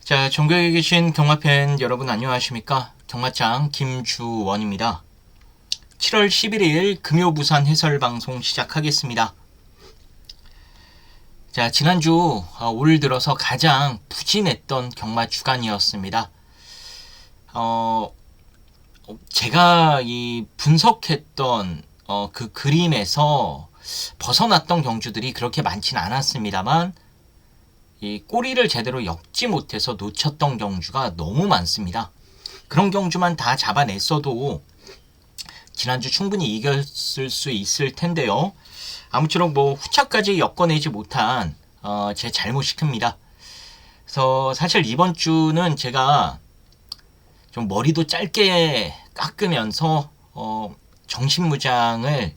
자, 전국에 계신 경마팬 여러분 안녕하십니까? 경마장 김주원입니다. 7월 11일 금요 부산 해설 방송 시작하겠습니다. 자, 지난주 올 들어서 가장 부진했던 경마 주간이었습니다. 제가 이 분석했던 그 그림에서 벗어났던 경주들이 그렇게 많지는 않았습니다만 이 꼬리를 제대로 엮지 못해서 놓쳤던 경주가 너무 많습니다. 그런 경주만 다 잡아냈어도 지난주 충분히 이겼을 수 있을 텐데요. 아무쪼록 후차까지 엮어내지 못한 제 잘못이 큽니다. 그래서 사실 이번 주는 제가 좀 머리도 짧게 깎으면서 정신무장을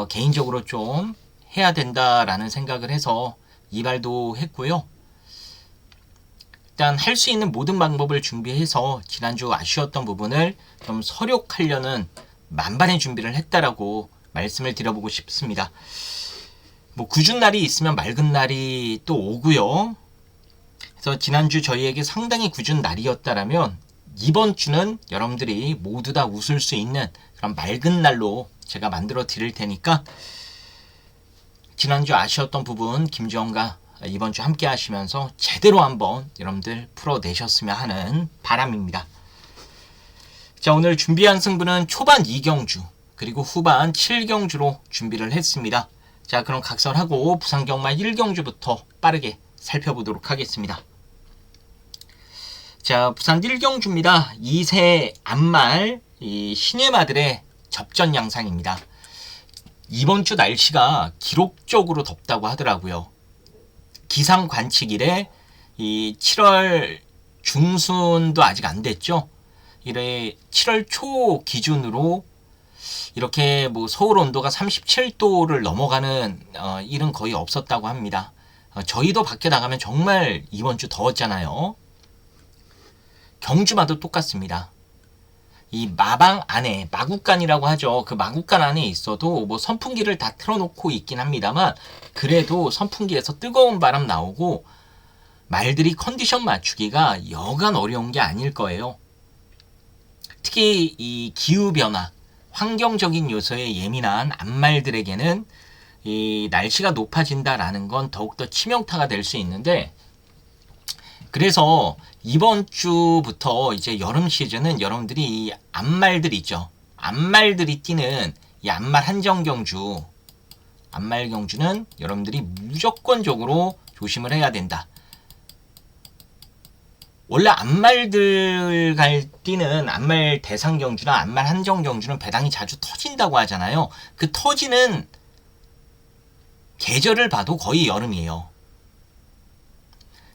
개인적으로 좀 해야 된다라는 생각을 해서 이발도 했고요. 일단 할 수 있는 모든 방법을 준비해서 지난주 아쉬웠던 부분을 좀 서력하려는 만반의 준비를 했다라고 말씀을 드려보고 싶습니다. 궂은 날이 있으면 맑은 날이 또 오고요. 그래서 지난주 저희에게 상당히 궂은 날이었다라면 이번 주는 여러분들이 모두 다 웃을 수 있는 그런 맑은 날로 제가 만들어 드릴 테니까 지난주 아쉬웠던 부분 김주원과 이번 주 함께 하시면서 제대로 한번 여러분들 풀어내셨으면 하는 바람입니다. 자, 오늘 준비한 승부는 초반 2경주 그리고 후반 7경주로 준비를 했습니다. 자, 그럼 각설하고 부산경마 1경주부터 빠르게 살펴보도록 하겠습니다. 자, 부산 1경주입니다. 2세 암말 신예마들의 접전 양상입니다. 이번 주 날씨가 기록적으로 덥다고 하더라고요. 기상 관측일에 이 7월 중순도 아직 안 됐죠. 이래 7월 초 기준으로 이렇게 서울 온도가 37도를 넘어가는 일은 거의 없었다고 합니다. 저희도 밖에 나가면 정말 이번 주 더웠잖아요. 경주마다 똑같습니다. 이 마방 안에 마구간이라고 하죠. 그 마구간 안에 있어도 선풍기를 다 틀어놓고 있긴 합니다만 그래도 선풍기에서 뜨거운 바람 나오고 말들이 컨디션 맞추기가 여간 어려운 게 아닐 거예요. 특히 이 기후변화, 환경적인 요소에 예민한 암말들에게는 이 날씨가 높아진다라는 건 더욱더 치명타가 될 수 있는데 그래서 이번 주부터 이제 여름 시즌은 여러분들이 이 암말들 있죠. 암말들이 뛰는 이 암말 한정경주, 암말 경주는 여러분들이 무조건적으로 조심을 해야 된다. 원래 암말들 뛰는 암말 대상경주나 암말 한정경주는 배당이 자주 터진다고 하잖아요. 그 터지는 계절을 봐도 거의 여름이에요.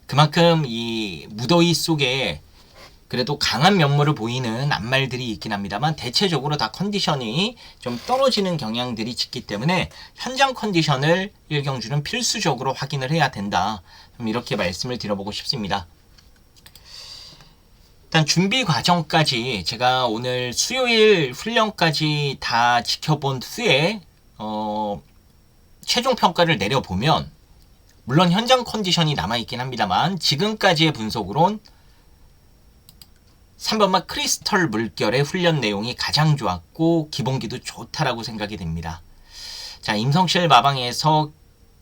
그만큼 이 무더위 속에 그래도 강한 면모를 보이는 암말들이 있긴 합니다만 대체적으로 다 컨디션이 좀 떨어지는 경향들이 짙기 때문에 현장 컨디션을 1경주는 필수적으로 확인을 해야 된다. 좀 이렇게 말씀을 드려보고 싶습니다. 일단 준비 과정까지 제가 오늘 수요일 훈련까지 다 지켜본 후에 최종 평가를 내려보면 물론 현장 컨디션이 남아있긴 합니다만 지금까지의 분석으론 3번마 크리스털 물결의 훈련 내용이 가장 좋았고 기본기도 좋다라고 생각이 됩니다. 자, 임성실 마방에서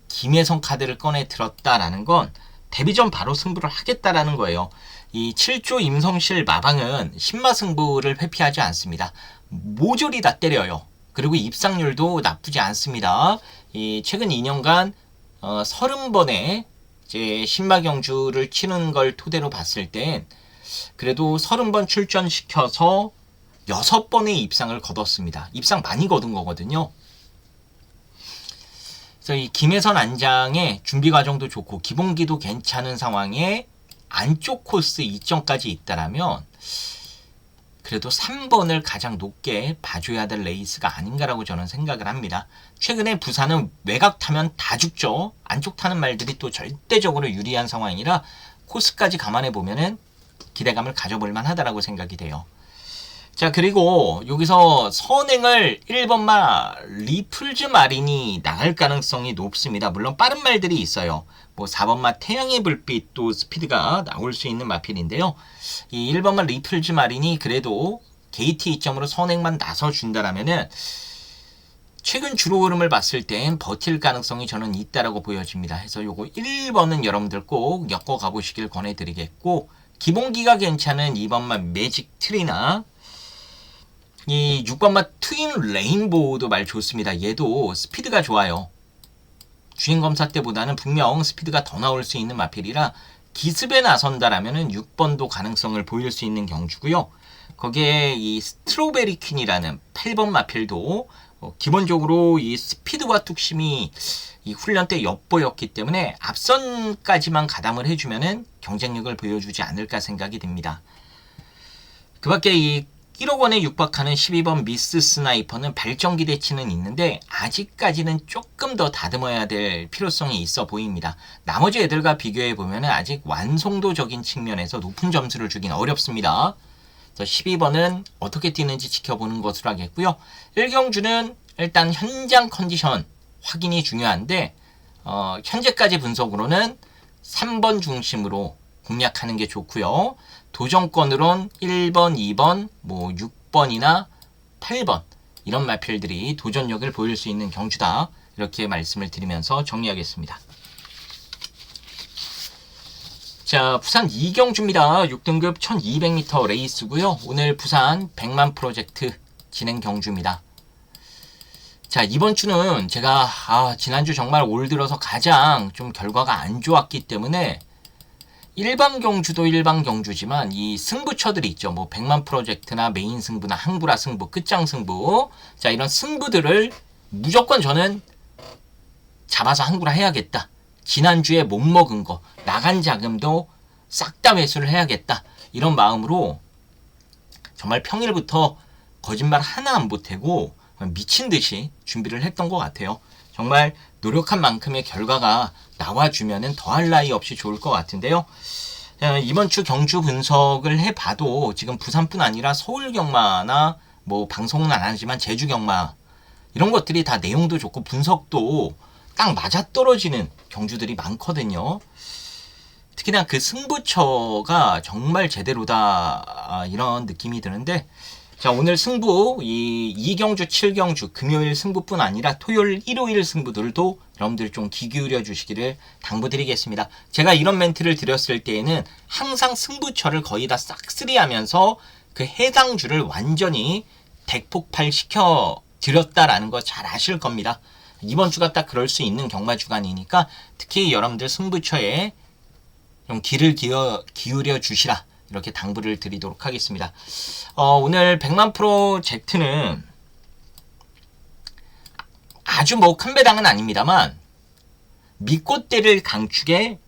김혜성 카드를 꺼내 들었다라는 건 데뷔전 바로 승부를 하겠다라는 거예요. 이 7조 임성실 마방은 신마 승부를 회피하지 않습니다. 모조리 다 때려요. 그리고 입상률도 나쁘지 않습니다. 이 최근 2년간 30번의 이제 신마경주를 치는 걸 토대로 봤을 땐 그래도 30번 출전시켜서 6번의 입상을 거뒀습니다. 입상 많이 거둔 거거든요. 그래서 이 김혜선 안장의 준비 과정도 좋고 기본기도 괜찮은 상황에 안쪽 코스 2점까지 있다라면 그래도 3번을 가장 높게 봐줘야 될 레이스가 아닌가라고 저는 생각을 합니다. 최근에 부산은 외곽 타면 다 죽죠. 안쪽 타는 말들이 또 절대적으로 유리한 상황이라 코스까지 감안해 보면은 기대감을 가져볼 만하다라고 생각이 돼요. 자, 그리고 여기서 선행을 1번마 리플즈 마린이 나갈 가능성이 높습니다. 물론 빠른 말들이 있어요. 뭐 4번마 태양의 불빛도 스피드가 나올 수 있는 마필인데요. 이 1번마 리플즈 마린이 그래도 게이트 이점으로 선행만 나서준다라면은 최근 주로 흐름을 봤을 땐 버틸 가능성이 저는 있다라고 보여집니다. 해서 요거 1번은 여러분들 꼭 엮어 가보시길 권해드리겠고, 기본기가 괜찮은 2번마 매직 트리나 이 6번마 트윈 레인보우도 말 좋습니다. 얘도 스피드가 좋아요. 주행검사 때보다는 분명 스피드가 더 나올 수 있는 마필이라 기습에 나선다라면 6번도 가능성을 보일 수 있는 경주고요. 거기에 이 스트로베리 퀸이라는 8번 마필도 기본적으로 이 스피드와 뚝심이 이 훈련 때 엿보였기 때문에 앞선까지만 가담을 해주면은 경쟁력을 보여주지 않을까 생각이 듭니다. 그 밖에 이 1억 원에 육박하는 12번 미스 스나이퍼는 발전기 대치는 있는데 아직까지는 조금 더 다듬어야 될 필요성이 있어 보입니다. 나머지 애들과 비교해보면 아직 완성도적인 측면에서 높은 점수를 주긴 어렵습니다. 12번은 어떻게 뛰는지 지켜보는 것으로 하겠고요. 1경주는 일단 현장 컨디션 확인이 중요한데 현재까지 분석으로는 3번 중심으로 공략하는 게 좋고요. 도전권으론 1번, 2번, 뭐 6번이나 8번 이런 마필들이 도전력을 보일 수 있는 경주다. 이렇게 말씀을 드리면서 정리하겠습니다. 자, 부산 2경주입니다. 6등급 1200m 레이스고요. 오늘 부산 100만 프로젝트 진행 경주입니다. 자, 이번 주는 제가 지난주 정말 올 들어서 가장 좀 결과가 안 좋았기 때문에 일반 경주도 일반 경주지만 이 승부처들이 있죠. 뭐 100만 프로젝트나 메인 승부나 항구라 승부, 끝장 승부. 자, 이런 승부들을 무조건 저는 잡아서 항구라 해야겠다. 지난주에 못 먹은 거, 나간 자금도 싹 다 회수를 해야겠다. 이런 마음으로 정말 평일부터 거짓말 하나 안 보태고 미친 듯이 준비를 했던 것 같아요. 정말 노력한 만큼의 결과가 나와주면은 더할 나위 없이 좋을 것 같은데요. 이번 주 경주 분석을 해봐도 지금 부산뿐 아니라 서울 경마나 뭐 방송은 안 하지만 제주 경마 이런 것들이 다 내용도 좋고 분석도 딱 맞아떨어지는 경주들이 많거든요. 특히나 그 승부처가 정말 제대로다 이런 느낌이 드는데, 자, 오늘 승부 이 2경주 7경주 금요일 승부뿐 아니라 토요일 일요일 승부들도 여러분들이 좀 귀 기울여 주시기를 당부드리겠습니다. 제가 이런 멘트를 드렸을 때에는 항상 승부처를 거의 다 싹쓸이 하면서 그 해당 주를 완전히 대폭발 시켜 드렸다라는 거 잘 아실 겁니다. 이번 주가 딱 그럴 수 있는 경마 주간이니까 특히 여러분들 승부처에 좀 귀를 기울여 주시라 이렇게 당부를 드리도록 하겠습니다. 오늘 100만 프로젝트는 아주 뭐 큰 배당은 아닙니다만 믿고 때릴 강축에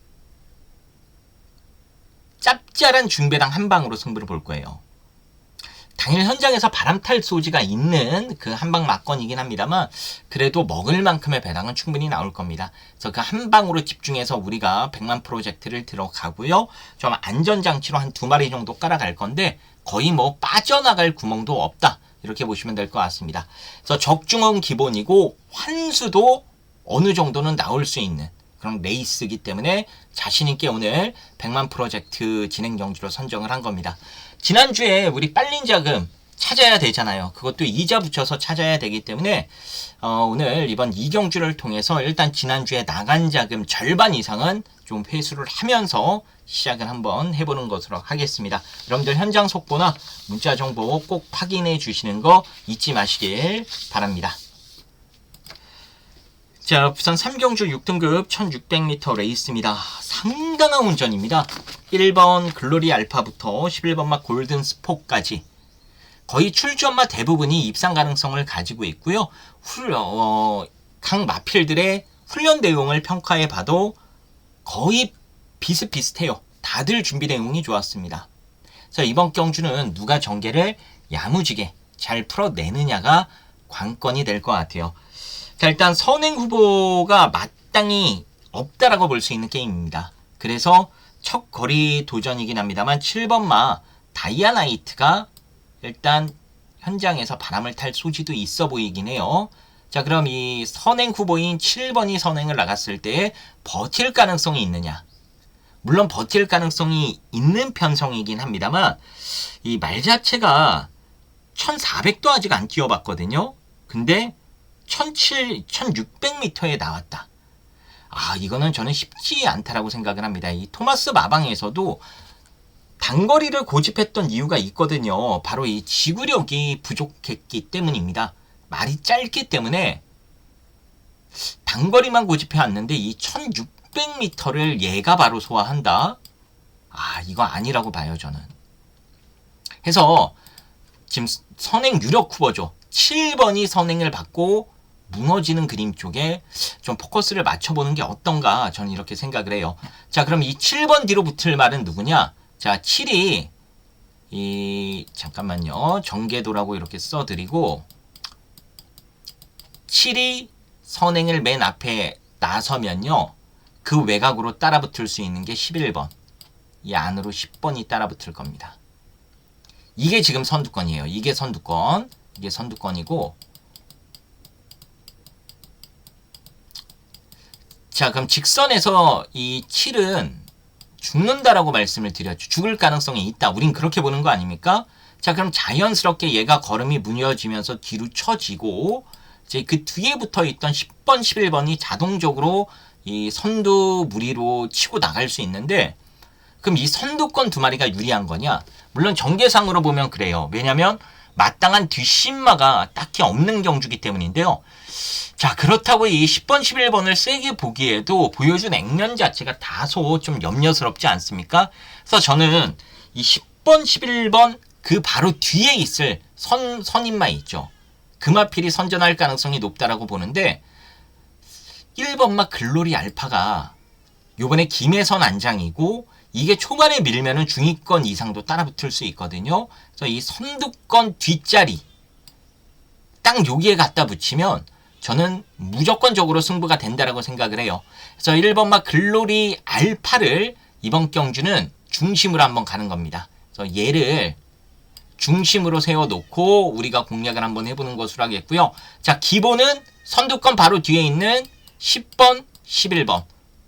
짭짤한 중배당 한 방으로 승부를 볼 거예요. 당일 현장에서 바람탈 소지가 있는 그 한방 막건이긴 합니다만 그래도 먹을 만큼의 배당은 충분히 나올 겁니다. 그래서 그 한 방으로 집중해서 우리가 100만 프로젝트를 들어가고요. 좀 안전장치로 한 2마리 정도 깔아갈 건데 거의 뭐 빠져나갈 구멍도 없다. 이렇게 보시면 될 것 같습니다. 그래서 적중은 기본이고 환수도 어느 정도는 나올 수 있는 그런 레이스이기 때문에 자신있게 오늘 100만 프로젝트 진행 경주로 선정을 한 겁니다. 지난주에 우리 빨린 자금 찾아야 되잖아요. 그것도 이자 붙여서 찾아야 되기 때문에 오늘 이번 2경주를 통해서 일단 지난주에 나간 자금 절반 이상은 좀 회수를 하면서 시작을 한번 해보는 것으로 하겠습니다. 여러분들 현장 속보나 문자 정보 꼭 확인해 주시는 거 잊지 마시길 바랍니다. 자, 부산 3경주 6등급 1600m 레이스입니다. 상당한 운전입니다. 1번 글로리 알파부터 11번마 골든 스포까지 거의 출전마 대부분이 입상 가능성을 가지고 있고요. 각 마필들의 훈련 내용을 평가해 봐도 거의 비슷비슷해요. 다들 준비 내용이 좋았습니다. 자, 이번 경주는 누가 전개를 야무지게 잘 풀어내느냐가 관건이 될 것 같아요. 자, 일단 선행 후보가 마땅히 없다라고 볼 수 있는 게임입니다. 그래서 첫 거리 도전이긴 합니다만 7번마 다이아나이트가 일단 현장에서 바람을 탈 소지도 있어 보이긴 해요. 자, 그럼 이 선행 후보인 7번이 선행을 나갔을 때 버틸 가능성이 있느냐? 물론 버틸 가능성이 있는 편성이긴 합니다만 이 말 자체가 1400도 아직 안 뛰어봤거든요. 근데 1600m에 나왔다. 아, 이거는 저는 쉽지 않다라고 생각을 합니다. 이 토마스 마방에서도 단거리를 고집했던 이유가 있거든요. 바로 이 지구력이 부족했기 때문입니다. 말이 짧기 때문에 단거리만 고집해 왔는데 이 1600m를 얘가 바로 소화한다? 아, 이거 아니라고 봐요, 저는. 해서 지금 선행 유력 후보죠. 7번이 선행을 받고 무너지는 그림 쪽에 좀 포커스를 맞춰보는 게 어떤가 저는 이렇게 생각을 해요. 자, 그럼 이 7번 뒤로 붙을 말은 누구냐? 자, 7이 잠깐만요. 정계도라고 이렇게 써드리고 7이 선행을 맨 앞에 나서면요. 그 외곽으로 따라붙을 수 있는 게 11번. 이 안으로 10번이 따라붙을 겁니다. 이게 지금 선두권이에요. 이게 선두권. 이게 선두권이고 자, 그럼 직선에서 이 7은 죽는다라고 말씀을 드렸죠. 죽을 가능성이 있다. 우린 그렇게 보는 거 아닙니까? 자, 그럼 자연스럽게 얘가 걸음이 무뎌지면서 뒤로 쳐지고 이제 그 뒤에 붙어 있던 10번, 11번이 자동적으로 이 선두 무리로 치고 나갈 수 있는데 그럼 이 선두권 두 마리가 유리한 거냐? 물론 전개상으로 보면 그래요. 왜냐면 마땅한 뒷심마가 딱히 없는 경주기 때문인데요. 자, 그렇다고 이 10번, 11번을 세게 보기에도 보여준 액면 자체가 다소 좀 염려스럽지 않습니까? 그래서 저는 이 10번, 11번 그 바로 뒤에 있을 선임마 있죠. 금화필이 선전할 가능성이 높다라고 보는데 1번마 글로리 알파가 요번에 김혜선 안장이고 이게 초반에 밀면은 중위권 이상도 따라붙을 수 있거든요. 그래서 이 선두권 뒷자리 딱 여기에 갖다 붙이면 저는 무조건적으로 승부가 된다라고 생각을 해요. 그래서 1번마 글로리 알파를 이번 경주는 중심으로 한번 가는 겁니다. 그래서 얘를 중심으로 세워놓고 우리가 공략을 한번 해보는 것으로 하겠고요. 자, 기본은 선두권 바로 뒤에 있는 10번, 11번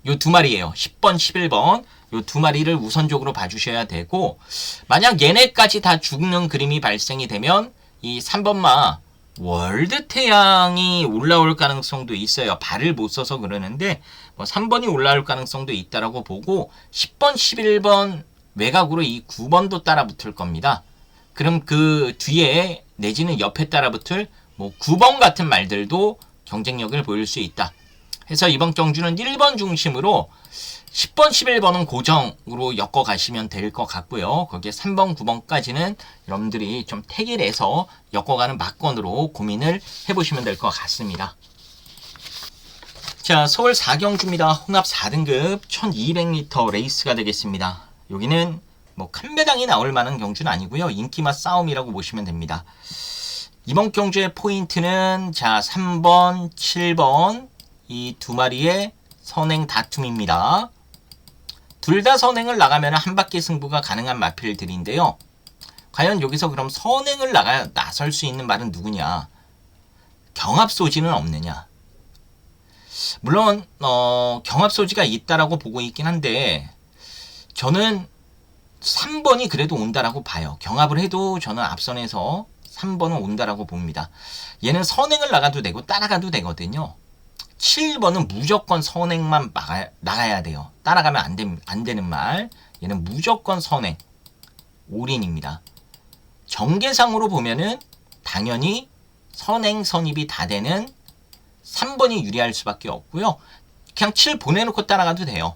요 두 마리예요. 10번, 11번 요 두 마리를 우선적으로 봐주셔야 되고 만약 얘네까지 다 죽는 그림이 발생이 되면 이 3번마 월드태양이 올라올 가능성도 있어요. 발을 못 써서 그러는데 뭐 3번이 올라올 가능성도 있다라고 보고 10번, 11번 외곽으로 이 9번도 따라 붙을 겁니다. 그럼 그 뒤에 내지는 옆에 따라 붙을 뭐 9번 같은 말들도 경쟁력을 보일 수 있다. 해서 이번 경주는 1번 중심으로 10번, 11번은 고정으로 엮어 가시면 될 것 같고요. 거기에 3번, 9번까지는 여러분들이 좀 택일해서 엮어가는 막건으로 고민을 해보시면 될 것 같습니다. 자, 서울 4경주입니다. 홍합 4등급 1200m 레이스가 되겠습니다. 여기는 뭐 큰 배당이 나올 만한 경주는 아니고요. 인기맛 싸움이라고 보시면 됩니다. 이번 경주의 포인트는 자 3번, 7번 이 두 마리의 선행 다툼입니다. 둘 다 선행을 나가면 한 바퀴 승부가 가능한 마필들인데요. 과연 여기서 그럼 선행을 나설 수 있는 말은 누구냐? 경합 소지는 없느냐? 물론 경합 소지가 있다라고 보고 있긴 한데 저는 3번이 그래도 온다라고 봐요. 경합을 해도 저는 앞선에서 3번은 온다라고 봅니다. 얘는 선행을 나가도 되고 따라가도 되거든요. 7번은 무조건 선행만 나가야 돼요. 따라가면 안 되는 말. 얘는 무조건 선행. 올인입니다. 전개상으로 보면은 당연히 선행 선입이 다 되는 3번이 유리할 수밖에 없고요. 그냥 7 보내놓고 따라가도 돼요.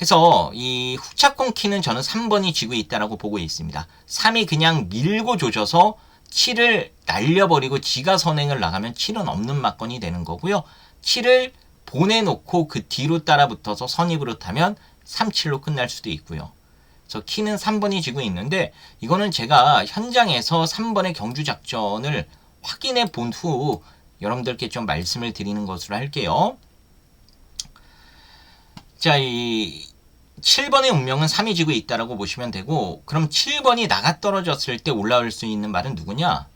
해서 이 후차권 키는 저는 3번이 쥐고 있다라고 보고 있습니다. 3이 그냥 밀고 조져서 7을 날려버리고 지가 선행을 나가면 7은 없는 막건이 되는 거고요. 7을 보내놓고 그 뒤로 따라붙어서 선입으로 타면 3, 7로 끝날 수도 있고요. 그래서 키는 3번이 쥐고 있는데 이거는 제가 현장에서 3번의 경주 작전을 확인해 본 후 여러분들께 좀 말씀을 드리는 것으로 할게요. 자, 이 7번의 운명은 3이 지고 있다라고 보시면 되고, 그럼 7번이 나가 떨어졌을 때 올라올 수 있는 말은 누구냐?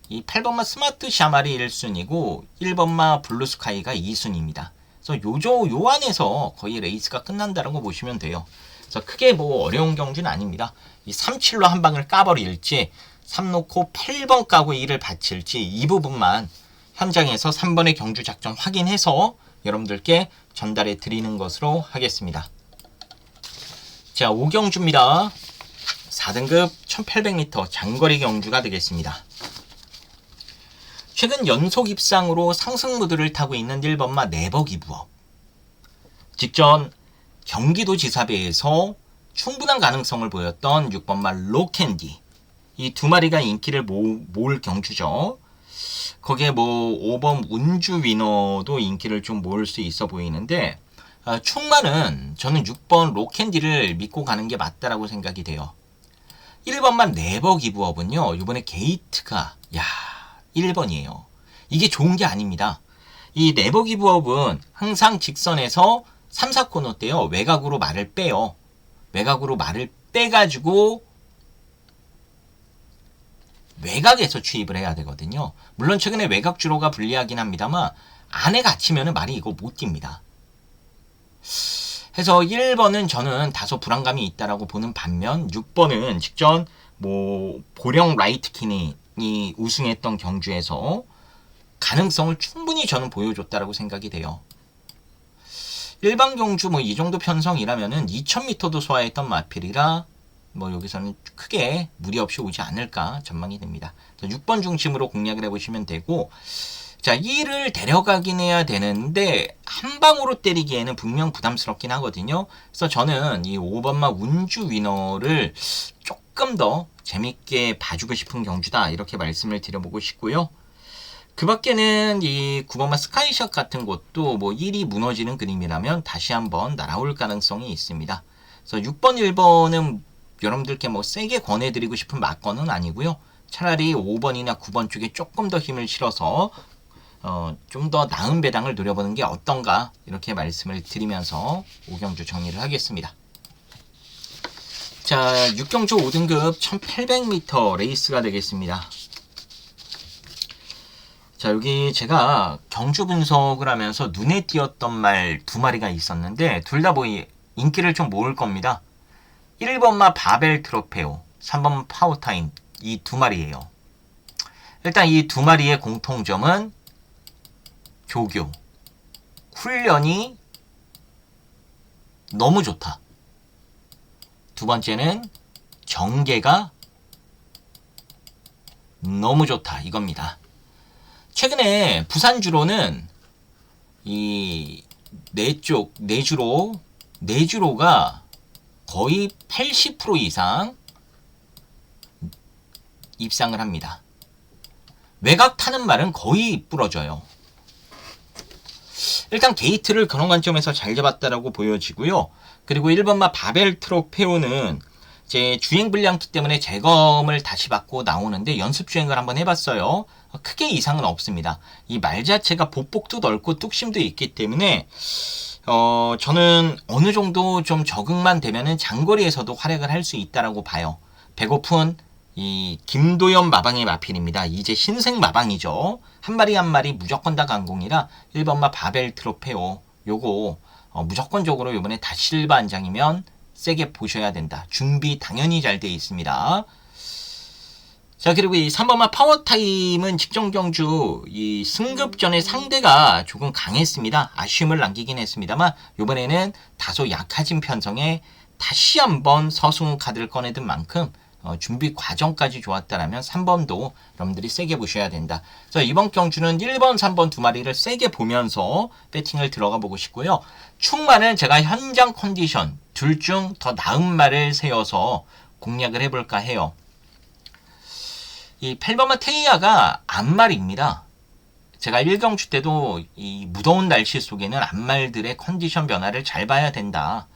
이 8번마 스마트 샤말이 1순위고 1번마 블루스카이가 2순위입니다. 그래서 요 안에서 거의 레이스가 끝난다라고 보시면 돼요. 그래서 크게 뭐 어려운 경주는 아닙니다. 이 3, 7로 한 방을 까버릴지 3 놓고 8번 까고 2를 받칠지 이 부분만 현장에서 3번의 경주 작전 확인해서 여러분들께 전달해 드리는 것으로 하겠습니다. 자, 5경주입니다. 4등급 1800m 장거리 경주가 되겠습니다. 최근 연속 입상으로 상승 무드를 타고 있는 1번마 네버기브업. 직전 경기도지사배에서 충분한 가능성을 보였던 6번마 로캔디. 이 두 마리가 인기를 모을 경주죠. 거기에 뭐 5번 운주 위너도 인기를 좀 모을 수 있어 보이는데, 충만은 저는 6번 로캔디를 믿고 가는 게 맞다라고 생각이 돼요. 1번만 네버 기브업은요, 이번에 게이트가 1번이에요. 이게 좋은 게 아닙니다. 이 네버 기브업은 항상 직선에서 3, 4코너 때요, 외곽으로 말을 빼요. 외곽으로 말을 빼가지고 외곽에서 추입을 해야 되거든요. 물론 최근에 외곽 주로가 불리하긴 합니다만 안에 갇히면 말이 이거 못 뜁니다. 해서 1번은 저는 다소 불안감이 있다라고 보는 반면 6번은 직전 뭐 보령 라이트킨이 우승했던 경주에서 가능성을 충분히 저는 보여줬다라고 생각이 돼요. 일반 경주 뭐 이 정도 편성이라면은 2000m도 소화했던 마필이라 뭐 여기서는 크게 무리 없이 오지 않을까 전망이 됩니다. 6번 중심으로 공략을 해보시면 되고, 자, 2를 데려가긴 해야 되는데 한 방으로 때리기에는 분명 부담스럽긴 하거든요. 그래서 저는 이 5번마 운주 위너를 조금 더 재밌게 봐주고 싶은 경주다, 이렇게 말씀을 드려보고 싶고요. 그 밖에는 이 9번마 스카이샷 같은 것도 뭐 1이 무너지는 그림이라면 다시 한번 날아올 가능성이 있습니다. 그래서 6번, 1번은 여러분들께 뭐 세게 권해드리고 싶은 막건은 아니고요. 차라리 5번이나 9번 쪽에 조금 더 힘을 실어서 좀 더 나은 배당을 노려보는 게 어떤가, 이렇게 말씀을 드리면서 5경주 정리를 하겠습니다. 자, 6경주 5등급 1800m 레이스가 되겠습니다. 자, 여기 제가 경주 분석을 하면서 눈에 띄었던 말 두 마리가 있었는데 둘 다 뭐 인기를 좀 모을 겁니다. 1번마 바벨 트로페오, 3번 파워타임, 이 두 마리예요. 일단 이 두 마리의 공통점은 조교, 훈련이 너무 좋다. 두 번째는 정계가 너무 좋다, 이겁니다. 최근에 부산주로는 이 내주로가 거의 80% 이상 입상을 합니다. 외곽 타는 말은 거의 부러져요. 일단 게이트를 그런 관점에서 잘 잡았다라고 보여지고요. 그리고 1번마 바벨 트로페오는 제 주행 불량기 때문에 재검을 다시 받고 나오는데 연습 주행을 한번 해봤어요. 크게 이상은 없습니다. 이 말 자체가 보폭도 넓고 뚝심도 있기 때문에 저는 어느 정도 좀 적응만 되면은 장거리에서도 활약을 할 수 있다라고 봐요. 배고픈 이 김도연 마방의 마필입니다. 이제 신생 마방이죠. 한 마리 한 마리 무조건 다 강공이라 1번마 바벨 트로페오 요거 무조건적으로 이번에 다실바 한 장이면 세게 보셔야 된다. 준비 당연히 잘 되어 있습니다. 자, 그리고 이 3번마 파워타임은 직전 경주 이 승급전의 상대가 조금 강했습니다. 아쉬움을 남기긴 했습니다만 이번에는 다소 약해진 편성에 다시 한번 서승우 카드를 꺼내든 만큼 준비 과정까지 좋았다라면 3번도 여러분들이 세게 보셔야 된다. 그래서 이번 경주는 1번, 3번 두 마리를 세게 보면서 배팅을 들어가 보고 싶고요. 충만은 제가 현장 컨디션 둘 중 더 나은 말을 세워서 공략을 해볼까 해요. 이 8번마 테이아가 앞말입니다. 제가 1경주 때도 이 무더운 날씨 속에는 앞말들의 컨디션 변화를 잘 봐야 된다,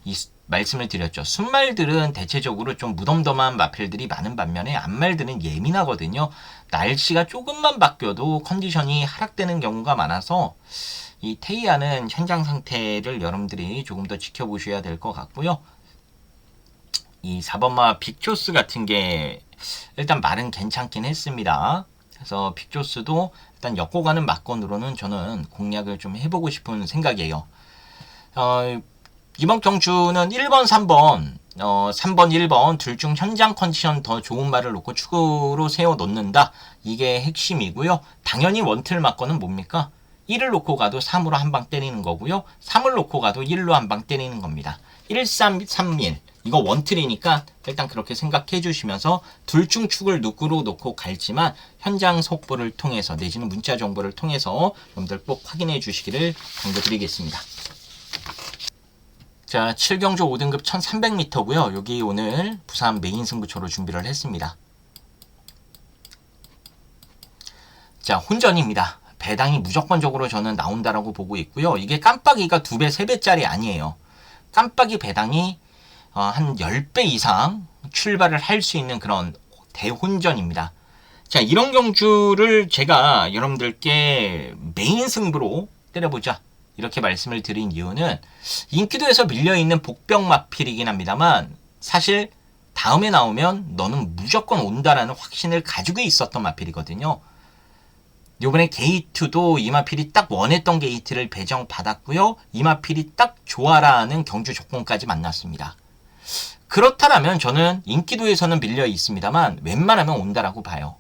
이 말씀을 드렸죠. 순말들은 대체적으로 좀 무덤덤한 마필들이 많은 반면에 앞말들은 예민하거든요. 날씨가 조금만 바뀌어도 컨디션이 하락되는 경우가 많아서 이 테이아는 현장 상태를 여러분들이 조금 더 지켜보셔야 될 것 같고요. 이 4번마 빅조스 같은 게 일단 말은 괜찮긴 했습니다. 그래서 빅조스도 일단 엮고 가는 막건으로는 저는 공략을 좀 해보고 싶은 생각이에요. 이번 경주는 1번, 3번, 3번, 1번 둘 중 현장 컨디션 더 좋은 말을 놓고 축으로 세워 놓는다. 이게 핵심이고요. 당연히 원틀 막건은 뭡니까? 1을 놓고 가도 3으로 한 방 때리는 거고요. 3을 놓고 가도 1로 한 방 때리는 겁니다. 1, 3, 3, 1. 이거 원틀이니까 일단 그렇게 생각해 주시면서 둘 중 축을 누구로 놓고 갈지만 현장 속보를 통해서 내지는 문자 정보를 통해서 여러분들 꼭 확인해 주시기를 강조드리겠습니다. 자, 7경주 5등급 1300m고요. 여기 오늘 부산 메인 승부처로 준비를 했습니다. 자, 혼전입니다. 배당이 무조건적으로 저는 나온다라고 보고 있고요. 이게 깜빡이가 2배, 3배짜리 아니에요. 깜빡이 배당이 한 10배 이상 출발을 할 수 있는 그런 대혼전입니다. 자, 이런 경주를 제가 여러분들께 메인 승부로 때려보자 이렇게 말씀을 드린 이유는 인기도에서 밀려있는 복병 마필이긴 합니다만 사실 다음에 나오면 너는 무조건 온다라는 확신을 가지고 있었던 마필이거든요. 요번에 게이트도 이마필이 딱 원했던 게이트를 배정받았고요. 이마필이 딱 좋아라는 경주 조건까지 만났습니다. 그렇다면 저는 인기도에서는 밀려 있습니다만 웬만하면 온다라고 봐요.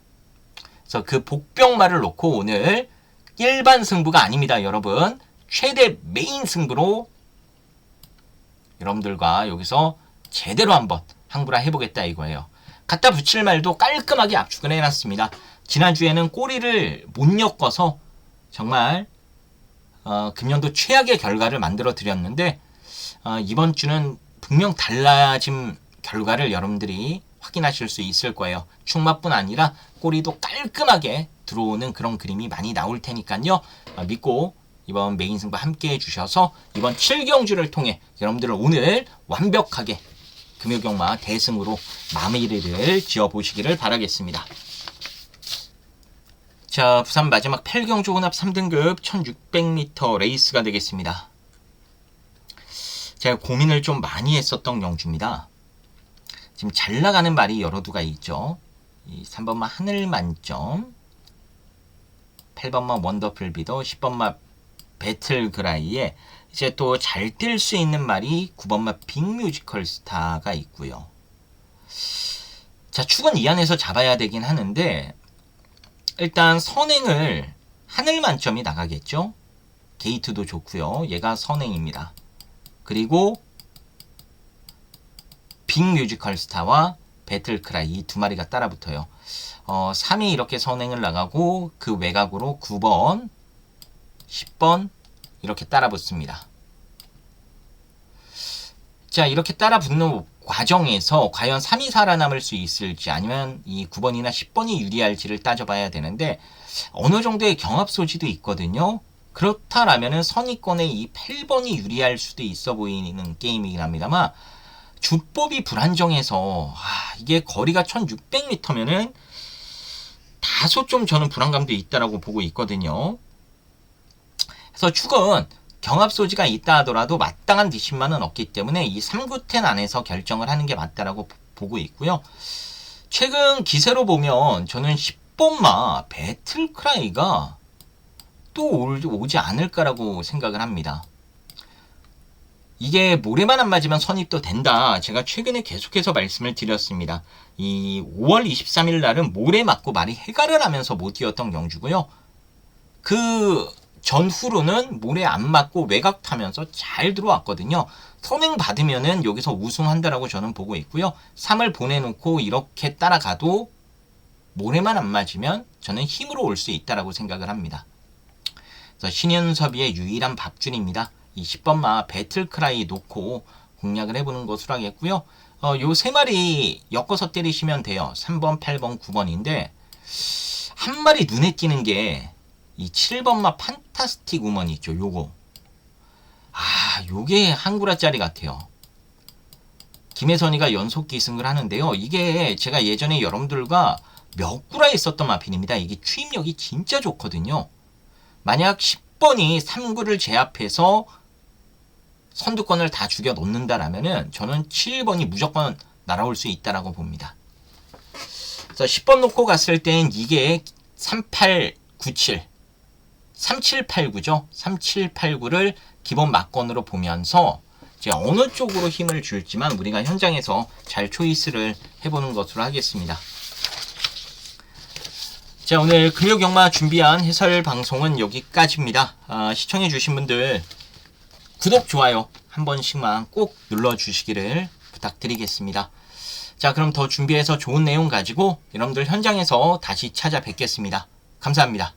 그래서 그 복병말을 놓고 오늘 일반 승부가 아닙니다, 여러분. 최대 메인 승부로 여러분들과 여기서 제대로 한번 항구라 해보겠다 이거예요. 갖다 붙일 말도 깔끔하게 압축을 해놨습니다. 지난주에는 꼬리를 못 엮어서 정말 금년도 최악의 결과를 만들어 드렸는데 이번 주는 분명 달라진 결과를 여러분들이 확인하실 수 있을 거예요. 축마뿐 아니라 꼬리도 깔끔하게 들어오는 그런 그림이 많이 나올 테니까요. 믿고 이번 메인 승부 함께 해주셔서 이번 7경주를 통해 여러분들은 오늘 완벽하게 금요경마 대승으로 마무리를 지어보시기를 바라겠습니다. 자, 부산 마지막 8경주 혼합 3등급 1600m 레이스가 되겠습니다. 제가 고민을 좀 많이 했었던 경주입니다. 지금 잘 나가는 말이 여러 두가 있죠. 이 3번마 하늘만점, 8번마 원더풀 비더, 10번마 배틀그라이에 이제 또 잘 뛸 수 있는 말이 9번마 빅뮤지컬 스타가 있고요. 자, 축은 이 안에서 잡아야 되긴 하는데 일단 선행을 하늘만점이 나가겠죠. 게이트도 좋고요. 얘가 선행입니다. 그리고 빅뮤지컬 스타와 배틀크라이 이 두 마리가 따라붙어요. 3이 이렇게 선행을 나가고 그 외곽으로 9번, 10번 이렇게 따라붙습니다. 자, 이렇게 따라붙는 과정에서 과연 3이 살아남을 수 있을지 아니면 이 9번이나 10번이 유리할지를 따져봐야 되는데 어느 정도의 경합 소지도 있거든요. 그렇다라면은 선의권에 이 8번이 유리할 수도 있어 보이는 게임이긴 합니다만 주법이 불안정해서 이게 거리가 1600m면은 다소 좀 저는 불안감도 있다라고 보고 있거든요. 그래서 축은 경합 소지가 있다 하더라도 마땅한 뒷심만은 없기 때문에 이 3구텐 안에서 결정을 하는 게 맞다라고 보고 있고요. 최근 기세로 보면 저는 10번마 배틀크라이가 또 오지 않을까라고 생각을 합니다. 이게 모래만 안 맞으면 선입도 된다. 제가 최근에 계속해서 말씀을 드렸습니다. 이 5월 23일 날은 모래 맞고 말이 해갈을 하면서 못 뛰었던 경주고요. 그 전후로는 모래 안 맞고 외곽 타면서 잘 들어왔거든요. 선행 받으면은 여기서 우승한다라고 저는 보고 있고요. 3을 보내놓고 이렇게 따라가도 모래만 안 맞으면 저는 힘으로 올 수 있다라고 생각을 합니다. 그래서 신현섭이의 유일한 밥줄입니다. 이 10번마 배틀크라이 놓고 공략을 해보는 것으로 하겠고요. 요 세 마리 엮어서 때리시면 돼요. 3번, 8번, 9번인데 한 마리 눈에 띄는 게 이 7번마 판타스틱 우먼 있죠. 요거. 요게 한 구라짜리 같아요. 김혜선이가 연속 기승을 하는데요. 이게 제가 예전에 여러분들과 몇 구라 있었던 마핀입니다. 이게 추임력이 진짜 좋거든요. 만약 10번이 3구를 제압해서 선두권을 다 죽여 놓는다라면은 저는 7번이 무조건 날아올 수 있다라고 봅니다. 그래서 10번 놓고 갔을 땐 이게 3897, 3789죠. 3789를 기본 막건으로 보면서 이제 어느 쪽으로 힘을 줄지만 우리가 현장에서 잘 초이스를 해보는 것으로 하겠습니다. 자, 오늘 금요경마 준비한 해설 방송은 여기까지입니다. 시청해주신 분들 구독, 좋아요 한 번씩만 꼭 눌러주시기를 부탁드리겠습니다. 자, 그럼 더 준비해서 좋은 내용 가지고 여러분들 현장에서 다시 찾아뵙겠습니다. 감사합니다.